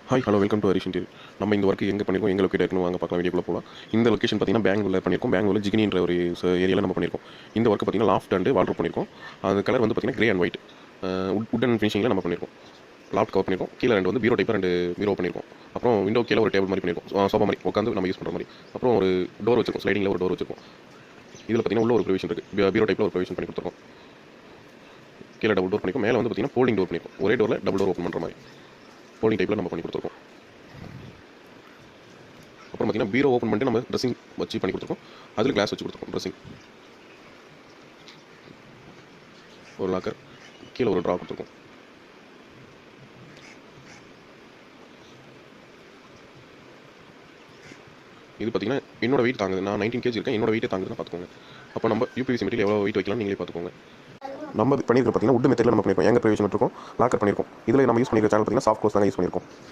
Hi hello welcome to Harish interior. நம்ம இந்த work எங்கே பண்ணியிருக்கோம், எங்கே லொக்கேட் ஆயிருக்கணும் வாங்க பார்க்கலாம், வீடியோக்குள்ள போகலாம். இந்த லொக்கேஷன் பார்த்தீங்கன்னா பெங்களூரில் பண்ணியிருக்கோம். பெங்களூரில் ஜிகினின்ற ஒரு ஏரியாவில் நம்ம பண்ணியிருக்கோம். இந்த ஒர்க் பார்த்தீங்கன்னா லாஃப்ட் அண்ட் வால்ட்ரோப் பண்ணியிருக்கோம். அது கலர் வந்து பார்த்தீங்கன்னா கிரே அண்ட் ஒயிட் உட்டன் ஃபினிஷிங்கில் நம்ம பண்ணியிருக்கோம். லாஃப்ட் கவர் பண்ணியிருக்கோம். கீழே ரெண்டு வந்து பீரோ டைப் ரெண்டு பீரோ பண்ணியிருக்கோம். அப்புறம் விண்டோ கீழே ஒரு டேபிள் மாதிரி பண்ணியிருக்கோம், சோஃபா மாதிரி உட்காந்து நம்ம யூஸ் பண்ணுற மாதிரி. அப்புறம் ஒரு டோர் வச்சிருக்கோம், ஸ்லைடிங்கில் ஒரு டோர் வச்சிருக்கோம். இதில் பார்த்தீங்கன்னா உள்ள ஒரு ப்ரொவிஷன் இருக்குது, பீரோ டைப்பில் ஒரு ப்ரொவிஷன் பண்ணி கொடுத்துருக்கோம். கீழே டபுள் டோர் பண்ணியிருக்கோம். மேலே வந்து பார்த்தீங்கன்னா ஃபோல்டிங் டோர் பண்ணியிருக்கோம். ஒரே டோரில் டபுள் டோர் ஓப்பன் பண்ணுற மாதிரி ஃபோல்டிங் டைப்பில் நம்ம பண்ணி கொடுத்துருக்கோம். அப்புறம் பார்த்தீங்கன்னா பீரோ ஓப்பன் பண்ணிட்டு நம்ம ட்ரெஸ்ஸிங் வச்சு பண்ணி கொடுத்துருக்கோம். அதில் கிளாஸ் வச்சு கொடுத்துருக்கோம். ட்ரெஸ்ஸிங் ஒரு லாக்கர், கீழே ஒரு ட்ரா கொடுத்துருக்கோம். இது பார்த்தீங்கன்னா என்னோட வெயிட் தாங்குது. நான் 19 kg இருக்கேன். என்னோட வெயிட்டே தாங்குதுன்னு பார்த்துக்கோங்க. அப்போ நம்ம யூபிவிசி மெட்டீரியல் எவ்வளோ வெயிட் வைக்கலாம் நீங்களே பார்த்துக்கோங்க. நம்ம பண்ணியிருக்க பார்த்தீங்கன்னா உட் மெத்தடில் நம்ம பண்ணியிருக்கோம். ஏங்க ப்ரொவிஷன் இருக்கும், லாக்கர் பண்ணியிருக்கோம். இதில் நம்ம யூஸ் பண்ணியிருக்க சேனல் பார்த்தீங்கன்னா சாஃப்ட் க்ளோஸ் தாங்க யூஸ் பண்ணியிருக்கோம்.